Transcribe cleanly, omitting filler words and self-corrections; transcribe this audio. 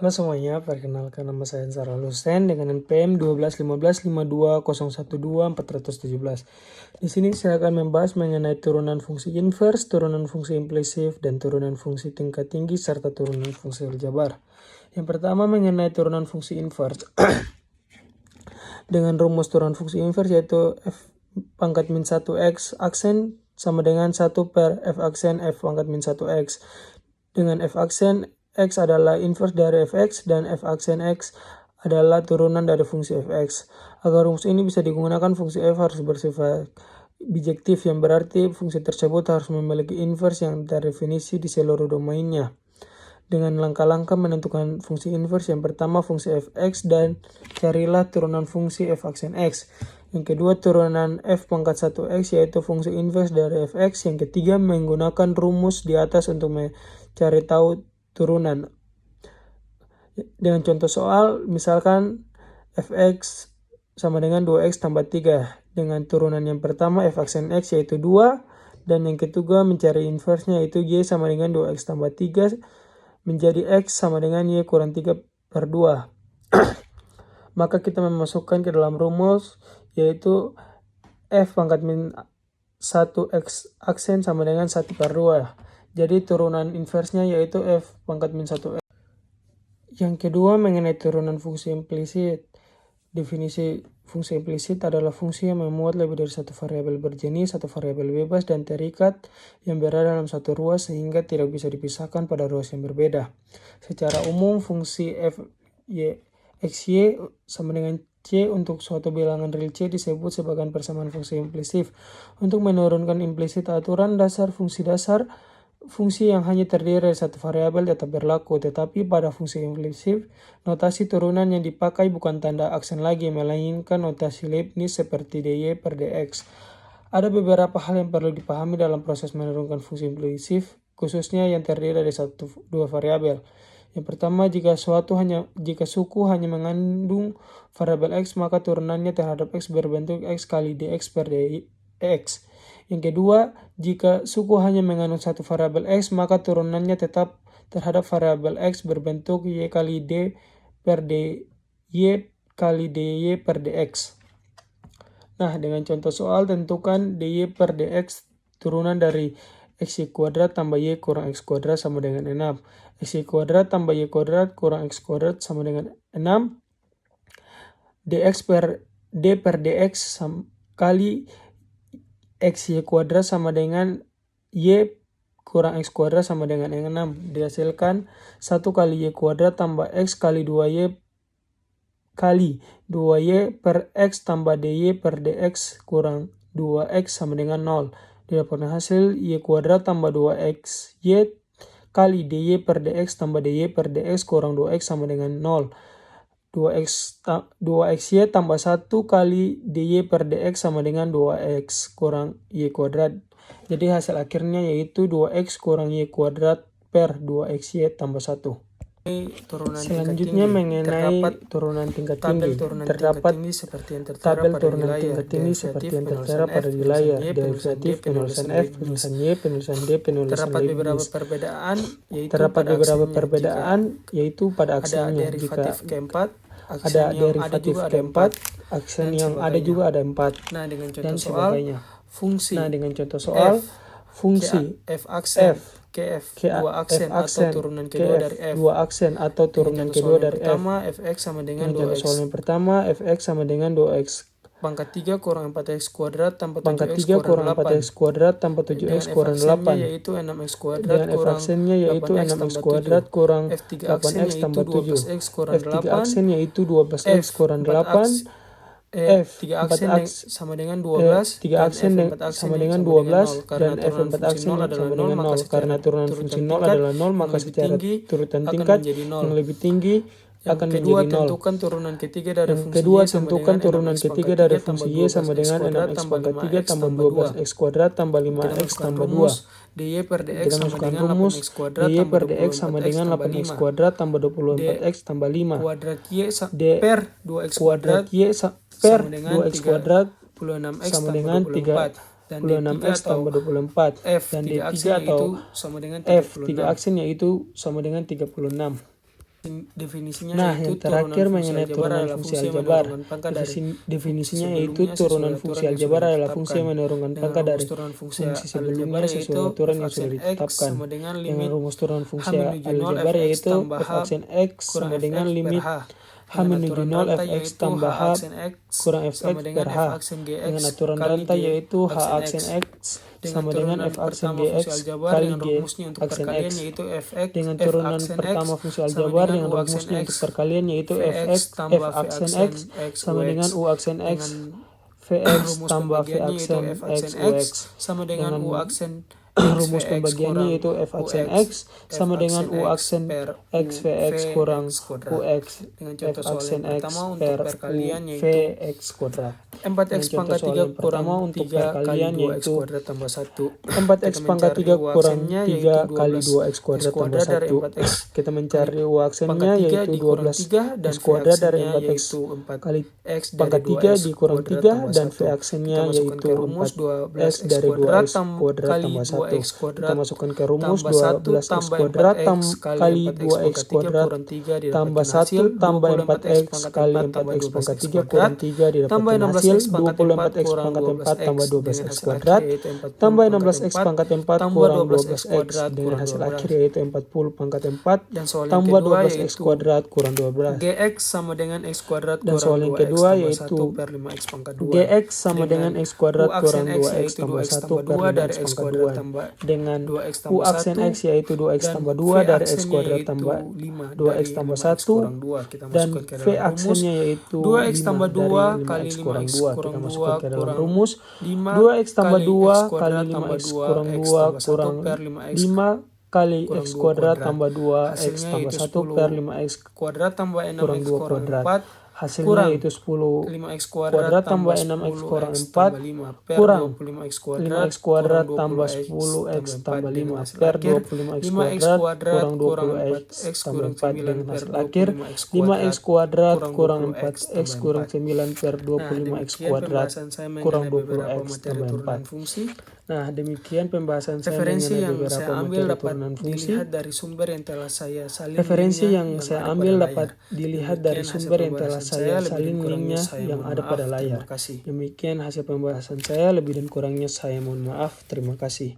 Halo semuanya, perkenalkan nama saya Ansar Al-Husain dengan NPM 1215521417. Di sini saya akan membahas mengenai turunan fungsi inverse, turunan fungsi implisif, dan turunan fungsi tingkat tinggi serta turunan fungsi aljabar. Yang pertama mengenai turunan fungsi inverse. Dengan rumus turunan fungsi inverse yaitu f pangkat min 1x aksen sama dengan 1 per f aksen f pangkat min 1x. Dengan f aksen x adalah inverse dari fx dan f aksen x adalah turunan dari fungsi fx. Agar rumus ini bisa digunakan, fungsi f harus bersifat bijektif, yang berarti fungsi tersebut harus memiliki inverse yang terdefinisi di seluruh domainnya. Dengan langkah-langkah menentukan fungsi inverse, yang pertama fungsi fx dan carilah turunan fungsi f aksen x. Yang kedua turunan f pangkat 1x yaitu fungsi inverse dari fx. Yang ketiga menggunakan rumus di atas untuk mencari tahu turunan. Dengan contoh soal, misalkan fx sama dengan 2x tambah 3. Dengan turunan yang pertama f aksen x yaitu 2. Dan yang ketiga mencari inverse-nya yaitu y sama dengan 2x tambah 3 menjadi x sama dengan y kurang 3 per 2. Maka kita memasukkan ke dalam rumus yaitu f pangkat min 1x aksen sama dengan 1 per 2. Jadi turunan inverse-nya yaitu f pangkat min 1x. Yang kedua mengenai turunan fungsi implisit. Definisi fungsi implisit adalah fungsi yang memuat lebih dari satu variabel berjenis, satu variabel bebas dan terikat yang berada dalam satu ruas sehingga tidak bisa dipisahkan pada ruas yang berbeda. Secara umum fungsi f y x y sama dengan c untuk suatu bilangan real c disebut sebagai persamaan fungsi implisit. Untuk menurunkan implisit, aturan dasar fungsi yang hanya terdiri dari satu variabel tetap berlaku, tetapi pada fungsi implisit, notasi turunan yang dipakai bukan tanda aksen lagi, melainkan notasi Leibniz seperti dy per dx. Ada beberapa hal yang perlu dipahami dalam proses menurunkan fungsi implisit, khususnya yang terdiri dari dua variabel. Yang pertama, jika suku hanya mengandung variabel x, maka turunannya terhadap x berbentuk x kali dx per dx. Yang kedua, jika suku hanya mengandung satu variabel x, maka turunannya tetap terhadap variabel x berbentuk y kali d per dy kali dy per dx. Nah, dengan contoh soal, tentukan dy per dx turunan dari x kuadrat tambah y kurang x kuadrat sama dengan 6. X kuadrat tambah y kuadrat kurang x kuadrat sama dengan 6. Dx per d per dx kali x y kuadrat sama dengan y kurang x kuadrat sama dengan 6. Dihasilkan 1 kali y kuadrat tambah x kali 2y kali 2y per x tambah dy per dx kurang 2x sama dengan 0. Didapatkan hasil y kuadrat tambah 2xy kali dy per dx tambah dy per dx kurang 2x sama dengan 0. 2xy tambah 1 kali dy per dx sama dengan 2x kurang y kuadrat. Jadi hasil akhirnya yaitu 2x kurang y kuadrat per 2xy tambah 1. Selanjutnya mengenai turunan tingkat tinggi. Terdapat tabel turunan tingkat tinggi seperti yang tertera pada di layar. Derivatif, penulisan f, penulisan y, penulisan d, penulisan Leibniz. Terdapat beberapa perbedaan yaitu pada aksennya. Jika ada derivatif keempat, aksen yang ada juga ada 4 dan sebagainya. Nah, dengan contoh soal, fungsi f dua aksen atau turunan kedua dari f. Dua aksen atau turunan kedua dari f. Fx sama dengan 2x. Soal yang pertama, fx sama dengan 2x. Pangkat 3 kurang 4x kuadrat tambah 7x kuadrat tambah 7x kurang 8. Yaitu 6x kuadrat dengan f aksennya yaitu 6x kuadrat kurang 8x tambah 7. F3 aksen yaitu 12x kurang 8. F3 aksen sama dengan 12 3 aksen sama dengan 12 dan F4 aksen sama dengan 0. Karena turunan fungsi 0 adalah 0, maka secara turutan tingkat yang lebih tinggi akan menjadi 0. Tentukan turunan ketiga dari fungsi y sama dengan 6x pangkat 3 tambah 12x kuadrat tambah 5x tambah 2. Kita masukkan rumus dy per dx sama dengan 8x kuadrat tambah 24x tambah 5. D per 2x kuadrat y per 2x kuadrat sama dengan 36x tambah 24. Dan D3 atau F3 aksen yaitu sama dengan 36. Definisinya yang terakhir mengenai turunan fungsi aljabar. Definisinya yaitu turunan fungsi aljabar adalah fungsi yang menurunkan pangkat dari fungsi sebelumnya sesuai aturan yang sudah ditetapkan. Dengan rumus turunan fungsi aljabar yaitu f aksen x sama dengan limit h menuju 0 fx tambah h kurang fx per h. Dengan aturan rantai yaitu h aksen x sama dengan f aksen gx kali g aksen x. Dengan turunan pertama fungsi aljabar dengan rumusnya untuk perkalian yaitu f aksen x sama dengan u aksen x vx tambah v aksen x ux. Dengan rumus pembagiannya yaitu f aksen x sama dengan u aksen x vx kurang ux f aksen x per u vx kuadrat. 4x pangkat 3 kurang untuk 3 kali perkalian 2x yaitu kuadrat tambah 1. 4x pangkat 3 kurang 3 kali 2x kuadrat tambah 1. Kita mencari u aksennya yaitu 12x kuadrat dari 4x kali pangkat 3 dikurang 3 dan v aksennya yaitu 4x dari 2x kuadrat tambah 1. Kita masukkan ke rumus 12x kuadrat kali 2x kuadrat tambah 1 tambah 4x kali 4x pangkat 3 kurang 3 didapatkan hasil 24x pangkat 4 tambah 12x kuadrat tambah 16x pangkat 4 kurang 12x dengan hasil akhir yaitu 40 pangkat 4 tambah 12x kuadrat kurang 12. Gx sama dengan x kuadrat Dan soal yang kedua yaitu per 5x pangkat 2. Gx sama dengan x kuadrat kurang 2x tambah 1 per 5x pangkat 2. Dengan u aksen x yaitu 2x tambah 2 dari x kuadrat tambah 2x tambah 1 dan v aksennya yaitu 2x tambah 2 dari 5x kali kurang 2. 5x Kita masukkan ke dalam kurang rumus 2x tambah 2 kali 5x kurang 2 kurang 5 kali x kuadrat tambah 2x tambah 1 per 5x kuadrat tambah 6x kurang 2 kuadrat. Hasilnya kurang yaitu 10 5x kuadrat tambah 6x kurang 4 kurang 5x kuadrat tambah 10x tambah 5 per 25x kuadrat kurang 20x tambah 4 dengan hasil akhir 5x kuadrat kurang 4x kurang 9 per 25x kuadrat kurang 20x tambah 4. Nah, demikian pembahasan saya referensi mengenai yang beberapa saya ambil materi dapat turunan fungsi. dilihat dari sumber yang telah saya salin. Referensi linknya yang saya ambil dapat dilihat dari sumber yang telah saya salin linknya yang ada pada layar. Terima kasih. Demikian hasil pembahasan saya, lebih dan kurangnya saya mohon maaf. Terima kasih.